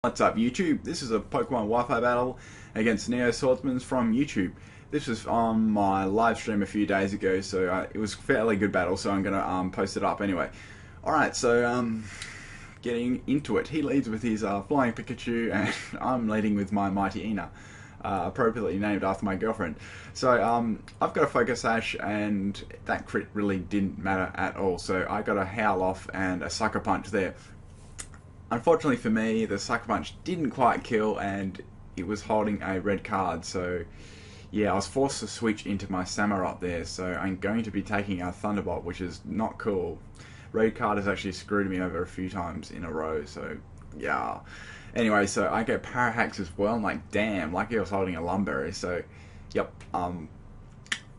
What's up YouTube? This is a Pokemon Wi-Fi battle against NeoSwordsmanZ from YouTube. This was on my live stream a few days ago, so it was a fairly good battle, so I'm going to post it up anyway. Alright, so getting into it. He leads with his Flying Pikachu, and I'm leading with my Mighty Ina, appropriately named after my girlfriend. So I've got a Focus Sash, and that crit really didn't matter at all, so I got a Howl Off and a Sucker Punch there. Unfortunately for me, the Sucker Punch didn't quite kill, and it was holding a red card, so yeah, I was forced to switch into my Samurott there, so I'm going to be taking a Thunderbolt, which is not cool. Red card has actually screwed me over a few times in a row, so yeah. Anyway, so I get Parahax as well. I'm like, damn, like I was holding a Lumberry, so yep.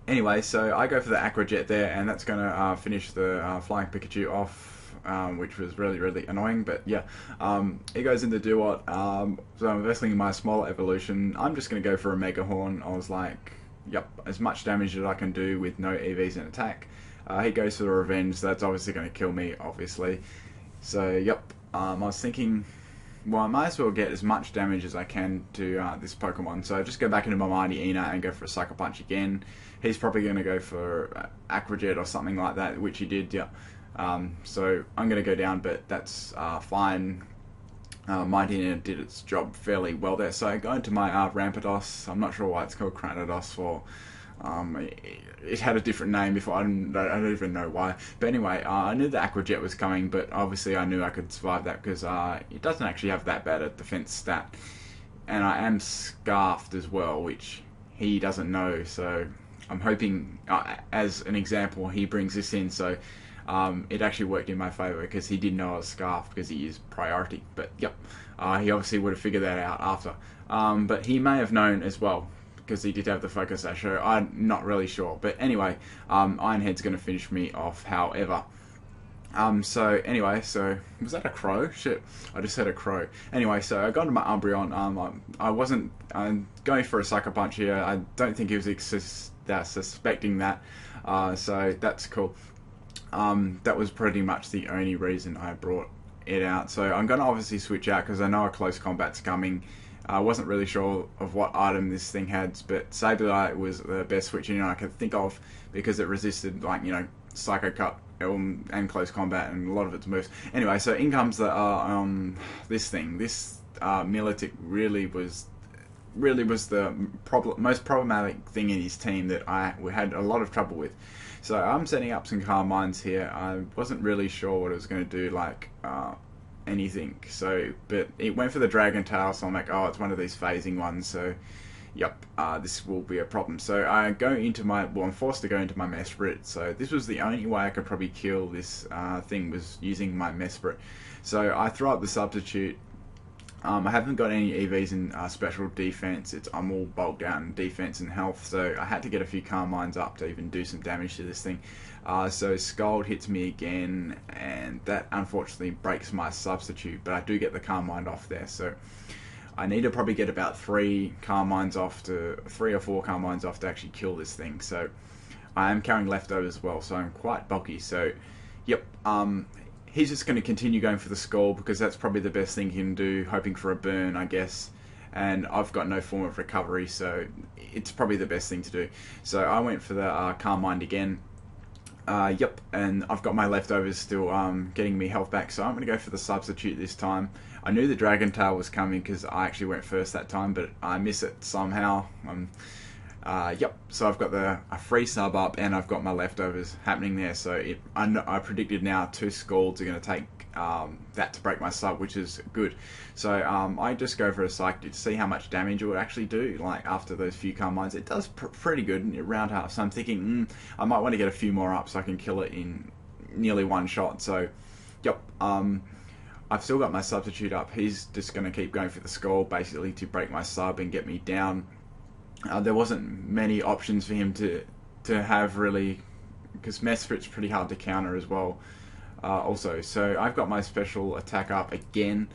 Anyway, so I go for the Aqua Jet there, and that's going to finish the Flying Pikachu off. Which was really annoying, but yeah, it goes into Duot, so I'm investing in my smaller evolution. I'm just going to go for a Mega Horn. I was like, yep, as much damage as I can do with no EVs in attack. He goes for the Revenge, so that's obviously going to kill me, obviously. So yep, I was thinking, well, I might as well get as much damage as I can to this Pokemon, so just go back into my Mighty Ina and go for a Sucker Punch again. He's probably going to go for Aqua Jet or something like that, which he did, yeah. So I'm going to go down, but that's fine. Mighty Ina did its job fairly well there. So I go into my Rampardos. I'm not sure why it's called Cranidos for. It had a different name before. I don't even know why. But anyway, I knew the Aqua Jet was coming, but obviously I knew I could survive that because it doesn't actually have that bad a defense stat. And I am Scarfed as well, which he doesn't know. So I'm hoping, as an example, he brings this in. So it actually worked in my favour because he didn't know I was Scarfed because he used Priority. But yep, he obviously would have figured that out after. But he may have known as well because he did have the Focus Sash. So I'm not really sure. But anyway, Ironhead's going to finish me off, however. So anyway, so was that a crow? Shit, I just said a crow. Anyway, so I got into my Umbreon. I wasn't going for a Sucker Punch here. I don't think he was suspecting that. So that's cool. That was pretty much the only reason I brought it out. So I'm going to obviously switch out because I know a close combat's coming. I wasn't really sure of what item this thing had, but Sableye was the best switching I could think of because it resisted, like, you know, Psycho Cut and close combat and a lot of its moves. Anyway, so in comes the this thing. This Milotic really was the most problematic thing in his team that we had a lot of trouble with. So I'm setting up some Carmines here. I wasn't really sure what it was going to do, like anything. So, but it went for the Dragon Tail, so I'm like, oh, it's one of these phasing ones. So, yep, this will be a problem. So I go into I'm forced to go into my Mesprit. So this was the only way I could probably kill this thing, was using my Mesprit. So I throw up the Substitute. I haven't got any EVs in special defense. I'm all bulked out in defense and health, so I had to get a few Carmines up to even do some damage to this thing. So Scald hits me again, and that unfortunately breaks my Substitute, but I do get the Carmine off there, so I need to probably get about 3 or 4 Carmines off to actually kill this thing. So I am carrying leftovers as well, so I'm quite bulky. So yep, he's just going to continue going for the Scald because that's probably the best thing he can do, hoping for a burn, I guess. And I've got no form of recovery, so it's probably the best thing to do. So I went for the Carmine again. Yep, and I've got my leftovers still getting me health back, so I'm going to go for the Substitute this time. I knew the Dragon Tail was coming because I actually went first that time, but I miss it somehow. Yep, so I've got a free sub up and I've got my leftovers happening there. So I predicted now 2 Scalds are going to take that to break my sub, which is good. So I just go for a Psych to see how much damage it would actually do. Like after those few Carmines, it does pretty good in round half. So I'm thinking I might want to get a few more up so I can kill it in nearly one shot. So yep, I've still got my Substitute up. He's just going to keep going for the Scald basically to break my sub and get me down. There wasn't many options for him to have really, because Mesprit's pretty hard to counter as well. Also, so I've got my special attack up again.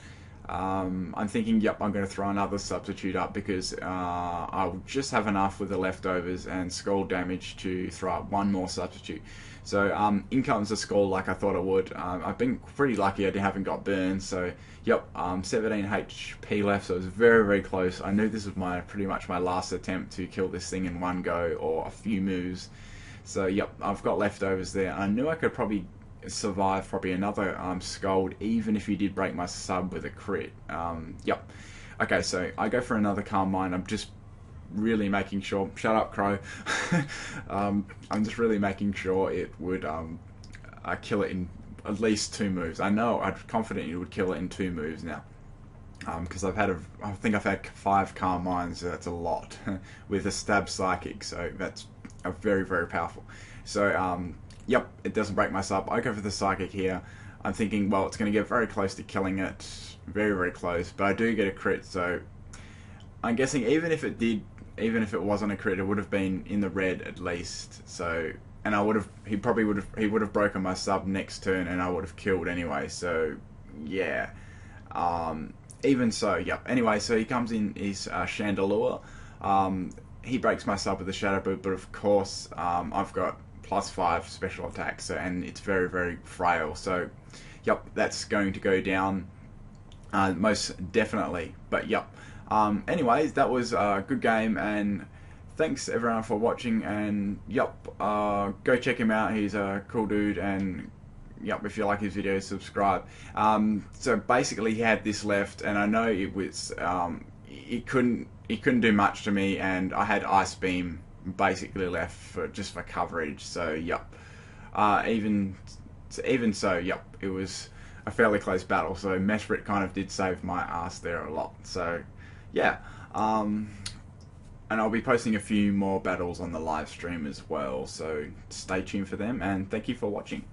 I'm thinking, yep, I'm going to throw another substitute up because I'll just have enough with the leftovers and skull damage to throw up one more substitute. So in comes the skull like I thought it would. I've been pretty lucky I haven't got burned. So yep, 17 HP left, so it was very, very close. I knew this was pretty much my last attempt to kill this thing in one go or a few moves. So yep, I've got leftovers there. I knew I could probably survive another Scald even if he did break my sub with a crit. Yep. Okay, so I go for another Calm Mind. I'm just really making sure, shut up Crow. I'm just really making sure it would I kill it in at least 2 moves. I'm confident it would kill it in 2 moves now. Because I think I've had 5 Calm Minds, so that's a lot, with a Stab Psychic, so that's a very, very powerful. So yep, it doesn't break my sub. I go for the Psychic here. I'm thinking, well, it's going to get very close to killing it. Very, very close. But I do get a crit, so I'm guessing even if it wasn't a crit, it would have been in the red at least. So, and he would have broken my sub next turn, and I would have killed anyway. So, yeah. Even so, yep. Anyway, so he comes in his Chandelure. He breaks my sub with the Shadow Boot, but of course, I've got +5 special attacks, and it's very, very frail. So, yep, that's going to go down most definitely. But yep. Anyways, that was a good game, and thanks everyone for watching. And yep, go check him out. He's a cool dude, and yep, if you like his videos, subscribe. So basically, he had this left, and I know it was it couldn't do much to me, and I had Ice Beam basically left for coverage. So yep, even so, yep, it was a fairly close battle. So Mesprit kind of did save my ass there a lot. So yeah, and I'll be posting a few more battles on the live stream as well. So stay tuned for them, and thank you for watching.